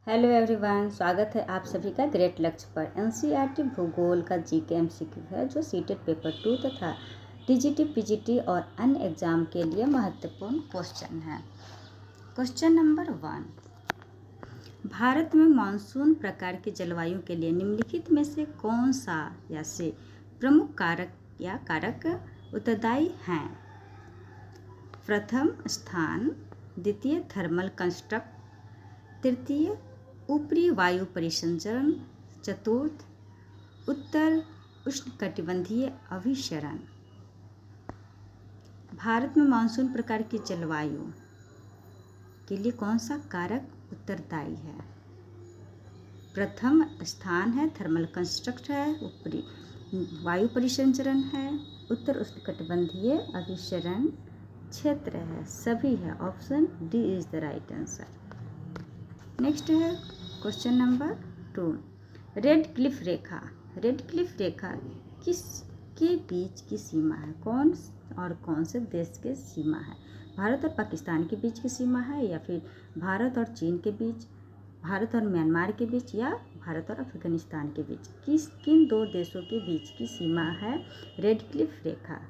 Hello everyone, स्वागत है आप सभी का ग्रेट लक्ष्य पर। एनसीईआरटी भूगोल का जीके एमसीक्यू है जो सीटेट पेपर 2 तथा टीजीटी पीजीटी और अन्य एग्जाम के लिए महत्वपूर्ण क्वेश्चन है। क्वेश्चन नंबर 1, भारत में मानसून प्रकार की जलवायु के लिए निम्नलिखित में से कौन सा या से प्रमुख कारक उत्तरदायी हैं? प्रथम स्थान, द्वितीय थर्मल कंस्ट्रक्ट, तृतीय ऊपरी वायु परिसंचरण, चतुर्थ उत्तर उष्णकटिबंधीय अभिसरण। भारत में मानसून प्रकार की जलवायु के लिए कौन सा कारक उत्तरदायी है? प्रथम स्थान है, थर्मल कंस्ट्रक्ट है, ऊपरी वायु परिसंचरण है, उत्तर उष्णकटिबंधीय अभिसरण क्षेत्र है, सभी है। Option D is the right answer. Next है क्वेश्चन नंबर 2, रेड क्लिफ रेखा। रेड क्लिफ रेखा किसके बीच की सीमा है? कौन से देश के सीमा है? भारत और पाकिस्तान के बीच की सीमा है, या फिर भारत और चीन के बीच, भारत और म्यांमार के बीच, या भारत और अफगानिस्तान के बीच? किन दो देशों के बीच की सीमा है रेड क्लिफ रेखा?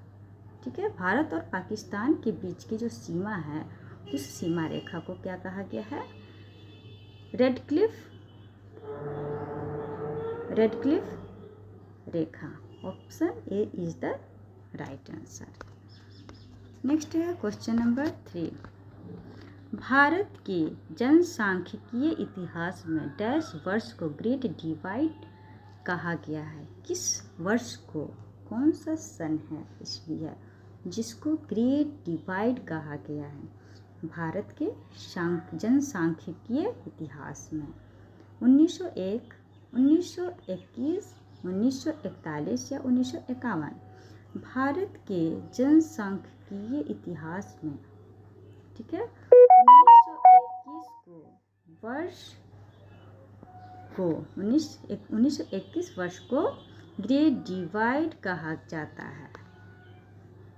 ठीक है, भारत और पाकिस्तान के बीच की जो सीमा है उस सीमा रेखा को क्या कहा गया है? Red Cliff Rekha. Option A is the right answer. Next है क्वेश्चन नंबर 3, भारत के जनसांख्यिकीय इतिहास में डैश वर्ष को ग्रेट डिवाइड कहा गया है? किस वर्ष को, कौन सा सन है ईस्वी है जिसको ग्रेट डिवाइड कहा गया है? भारत के जनसांख्यिकीय इतिहास में 1901, 1921, 1941 या 1951? भारत के जनसांख्यिकीय इतिहास में, ठीक है, 1921 वर्ष को ग्रेट डिवाइड कहा जाता है।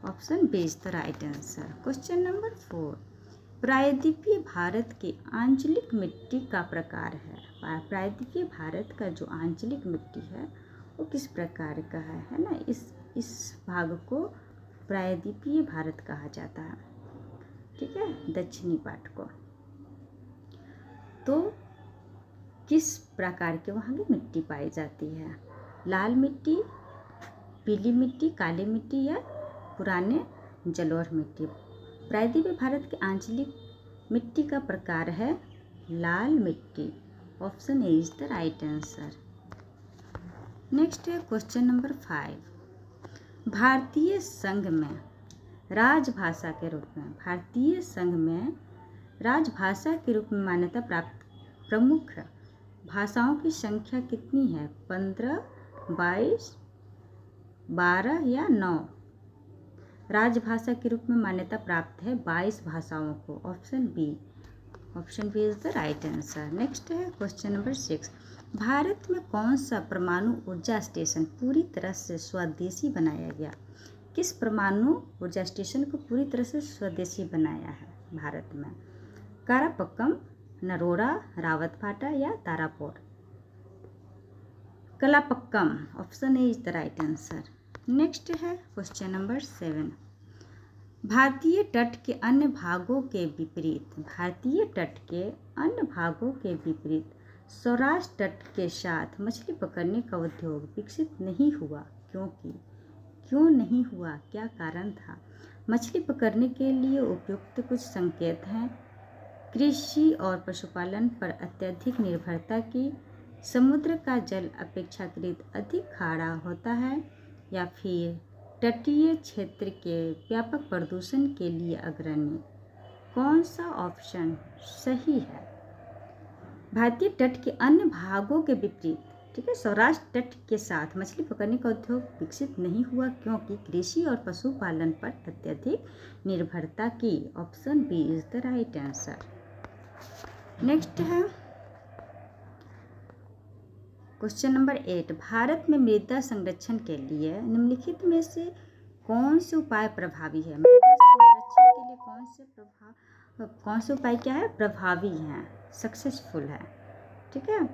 Option B is the right answer. Question number 4, प्रायद्वीपीय भारत के आंचलिक मिट्टी का प्रकार है? प्रायद्वीपीय भारत का जो आंचलिक मिट्टी है वो किस प्रकार का है ना? इस भाग को प्रायद्वीपीय भारत कहा जाता है, ठीक है, दक्षिणी पार्ट को। तो किस प्रकार के वहाँ की मिट्टी पाई जाती है? लाल मिट्टी, पीली मिट्टी, काली मिट्टी या पुराने जलोढ़ मिट्टी? प्रायद्वीपीय भारत के आंचलिक मिट्टी का प्रकार है लाल मिट्टी। Option A is the right answer. Next है क्वेश्चन नंबर 5, भारतीय संघ में राजभाषा के रूप में, भारतीय संघ में राजभाषा के रूप में मान्यता प्राप्त प्रमुख भाषाओं की संख्या कितनी है? 15, 22, 12 या 9? राजभाषा के रूप में मान्यता प्राप्त है 22 भाषाओं को। Option B is the right answer. Next है क्वेश्चन नंबर 6, भारत में कौन सा परमाणु ऊर्जा स्टेशन पूरी तरह से स्वदेशी बनाया गया? किस परमाणु ऊर्जा स्टेशन को पूरी तरह से स्वदेशी बनाया है भारत में? कारापक्कम, नरोड़ा, रावतभाटा या Tarapur? Kalpakkam. Option A is the right answer. Next है क्वेश्चन नंबर 7, भारतीय तट के अन्य भागों के विपरीत, भारतीय तट के अन्य भागों के विपरीत सौराष्ट्र तट के साथ मछली पकड़ने का उद्योग विकसित नहीं हुआ? क्यों नहीं हुआ, क्या कारण था? मछली पकड़ने के लिए उपयुक्त कुछ संकेत हैं: कृषि और पशुपालन पर अत्यधिक निर्भरता की, समुद्र का जल अपेक्षाकृत अधिक खारा होता है, या फिर तटीय क्षेत्र के व्यापक प्रदूषण के लिए अग्रणी? कौन सा ऑप्शन सही है? भारतीय तट के अन्य भागों के विपरीत, ठीक है, सौराष्ट्र तट के साथ मछली पकड़ने का उद्योग विकसित नहीं हुआ क्योंकि कृषि और पशुपालन पर अत्यधिक निर्भरता की। Option B is the right answer. Next है क्वेश्चन नंबर 8, भारत में मृदा संरक्षण के लिए निम्नलिखित में से कौन से उपाय प्रभावी है? मृदा संरक्षण के लिए कौन से उपाय क्या है? प्रभावी हैं, सक्सेसफुल है? ठीक है।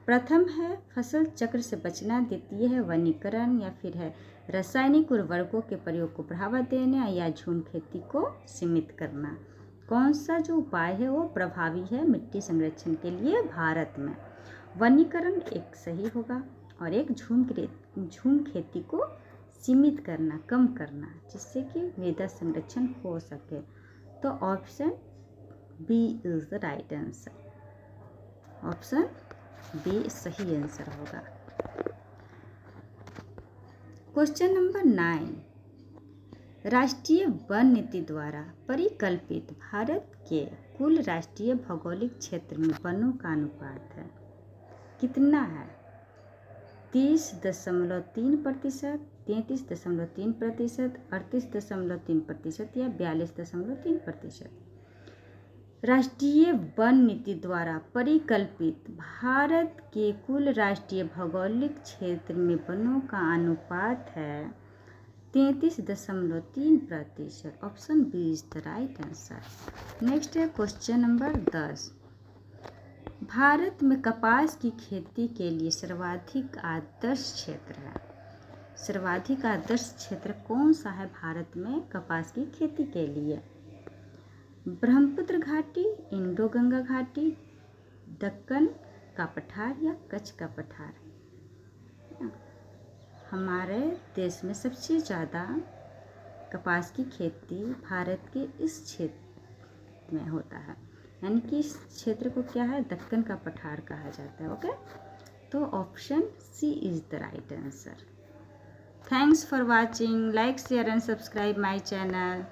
प्रथम है फसल चक्र से बचना, द्वितीय है वनीकरण, या फिर है रासायनिक उर्वरकों के प्रयोग को बढ़ावा देना, या झूम खेती को सीमित करना। कौन सा जो उपाय है वो प्रभावी है मिट्टी संरक्षण के लिए भारत में? वनीकरण एक सही होगा, और एक झूम खेती को सीमित करना, कम करना, जिससे कि मृदा संरक्षण हो सके। तो option B is the right answer. Option B सही आंसर होगा। क्वेश्चन नंबर 9, राष्ट्रीय वन नीति द्वारा परिकल्पित भारत के कुल राष्ट्रीय भौगोलिक क्षेत्र में वनों का अनुपात है कितना है? 30.3%, 33.3%, 38.3% या 42.3%? राष्ट्रीय वन नीति द्वारा परिकल्पित भारत के कुल राष्ट्रीय भौगोलिक क्षेत्र में वनों का अनुपात है 33.3%। Option B is the right answer. Next है क्वेश्चन नंबर 10, भारत में कपास की खेती के लिए सर्वाधिक आदर्श क्षेत्र है। सर्वाधिक आदर्श क्षेत्र कौन सा है भारत में कपास की खेती के लिए? ब्रह्मपुत्र घाटी, इंडो गंगा घाटी, दक्कन का पठार या कच्छ का पठार? हमारे देश में सबसे ज़्यादा कपास की खेती भारत के इस क्षेत्र में होता है, यानी कि इस क्षेत्र को क्या है, दक्कन का पठार कहा जाता है। ओके, तो option C is the right answer. Thanks for watching, like share and subscribe my channel.